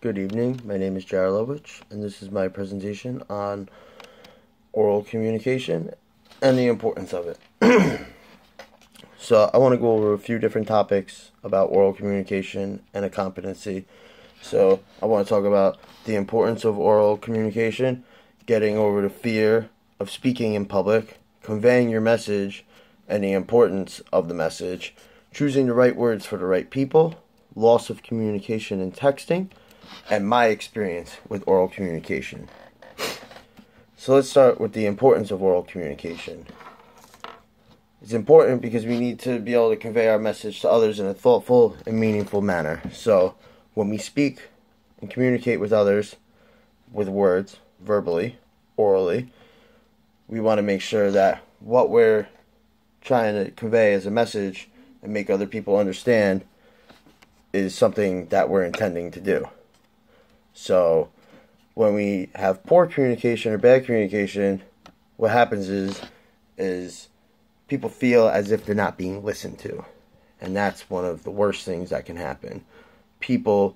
Good evening, my name is Jrsm301, and this is my presentation on oral communication and the importance of it. So I want to go over a few different topics about oral communication and a competency. So I want to talk about the importance of oral communication, getting over the fear of speaking in public, conveying your message and the importance of the message, choosing the right words for the right people, loss of communication in texting, and my experience with oral communication. So let's start with the importance of oral communication. It's important because we need to be able to convey our message to others in a thoughtful and meaningful manner. So when we speak and communicate with others with words, verbally, orally, we want to make sure that what we're trying to convey as a message and make other people understand is something that we're intending to do. So when we have poor communication or bad communication, what happens is people feel as if they're not being listened to. And that's one of the worst things that can happen. People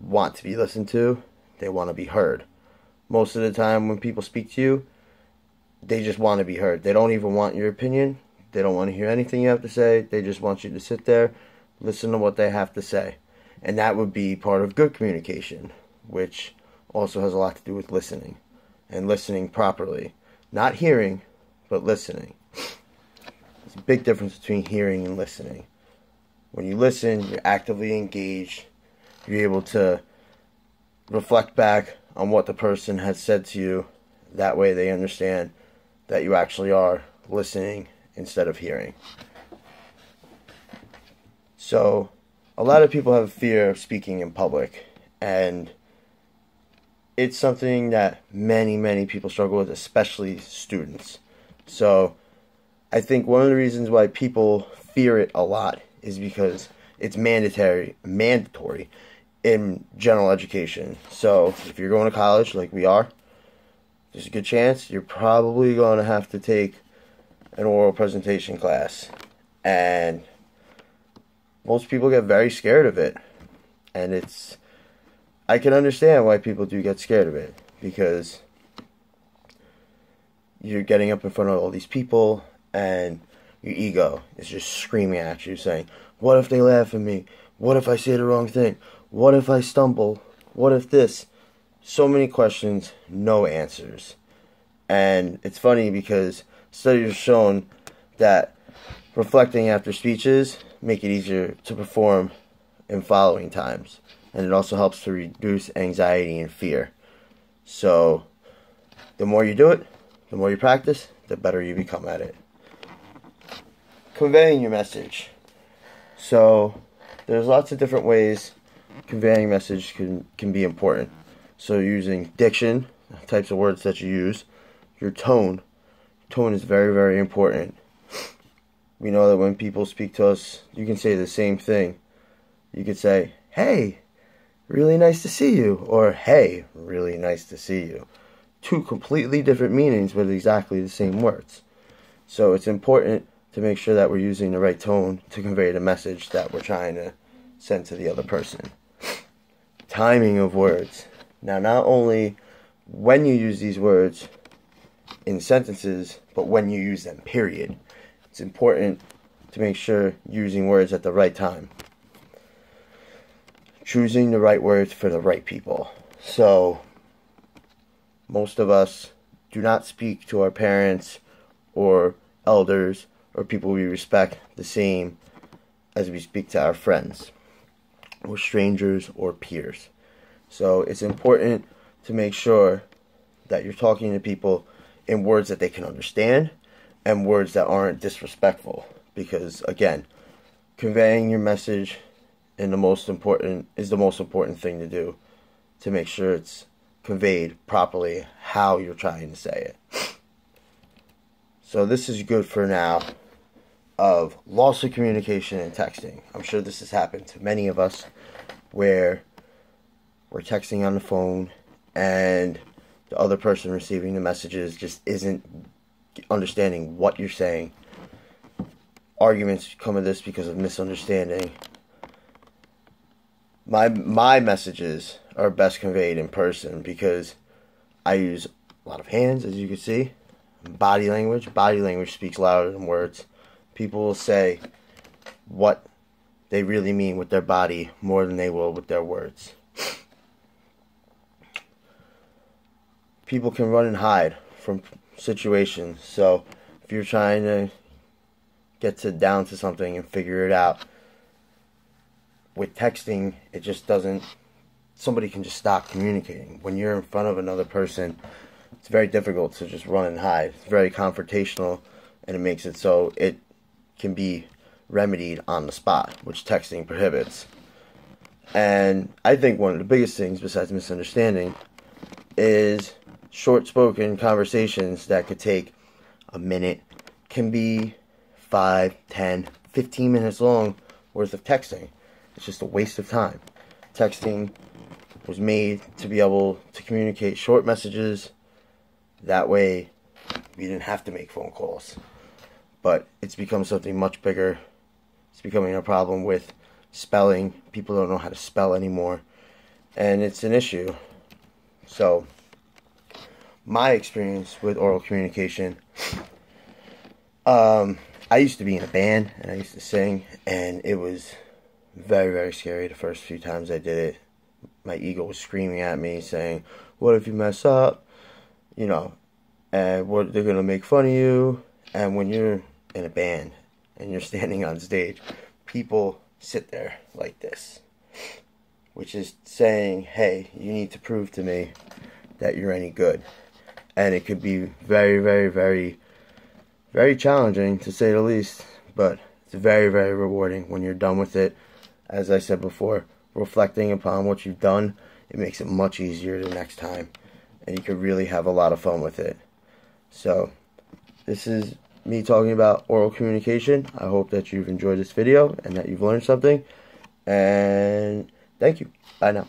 want to be listened to. They want to be heard. Most of the time when people speak to you, they just want to be heard. They don't even want your opinion. They don't want to hear anything you have to say. They just want you to sit there, listen to what they have to say. And that would be part of good communication, which also has a lot to do with listening, and listening properly. Not hearing, but listening. There's a big difference between hearing and listening. When you listen, you're actively engaged. You're able to reflect back on what the person has said to you. That way they understand that you actually are listening instead of hearing. So, a lot of people have a fear of speaking in public, and it's something that many people struggle with, especially students. So I think one of the reasons why people fear it a lot is because it's mandatory in general education. So if you're going to college like we are, there's a good chance you're probably going to have to take an oral presentation class. And most people get very scared of it. And I can understand why people do get scared of it, because you're getting up in front of all these people and your ego is just screaming at you saying, what if they laugh at me? What if I say the wrong thing? What if I stumble? What if this? So many questions, no answers. And it's funny because studies have shown that reflecting after speeches make it easier to perform in following times. And it also helps to reduce anxiety and fear. So the more you do it, the more you practice, the better you become at it. Conveying your message. So there's lots of different ways conveying message can be important. So using diction, types of words that you use, your tone. Tone is very important. We know that when people speak to us, you can say the same thing. You could say, hey, really nice to see you, or hey, really nice to see you. Two completely different meanings with exactly the same words. So it's important to make sure that we're using the right tone to convey the message that we're trying to send to the other person. Timing of words. Now, not only when you use these words in sentences, but when you use them, period. It's important to make sure you're using words at the right time. Choosing the right words for the right people. So, most of us do not speak to our parents or elders or people we respect the same as we speak to our friends or strangers or peers. So, it's important to make sure that you're talking to people in words that they can understand and words that aren't disrespectful. Because, again, conveying your message is the most important thing to do to make sure it's conveyed properly how you're trying to say it. So this is good for now of loss of communication and texting. I'm sure this has happened to many of us where we're texting on the phone and the other person receiving the messages just isn't understanding what you're saying. Arguments come of this because of misunderstanding. My messages are best conveyed in person because I use a lot of hands, as you can see. Body language. Body language speaks louder than words. People will say what they really mean with their body more than they will with their words. People can run and hide from situations. So if you're trying to get down to something and figure it out, with texting, it just doesn't, somebody can just stop communicating. When you're in front of another person, it's very difficult to just run and hide. It's very confrontational, and it makes it so it can be remedied on the spot, which texting prohibits. And I think one of the biggest things, besides misunderstanding, is short-spoken conversations that could take a minute, can be 5, 10, 15 minutes long worth of texting. It's just a waste of time. Texting was made to be able to communicate short messages. That way, we didn't have to make phone calls. But it's become something much bigger. It's becoming a problem with spelling. People don't know how to spell anymore. And it's an issue. So, my experience with oral communication, I used to be in a band, and I used to sing, and it was very, very scary the first few times I did it. My ego was screaming at me, saying, what if you mess up? You know, and what, they're going to make fun of you. And when you're in a band and you're standing on stage, people sit there like this, which is saying, hey, you need to prove to me that you're any good. And it could be very, very, very, very challenging, to say the least, but it's very, very rewarding when you're done with it. As I said before, reflecting upon what you've done, it makes it much easier the next time, and you can really have a lot of fun with it. So, this is me talking about oral communication. I hope that you've enjoyed this video and that you've learned something, and thank you. Bye now.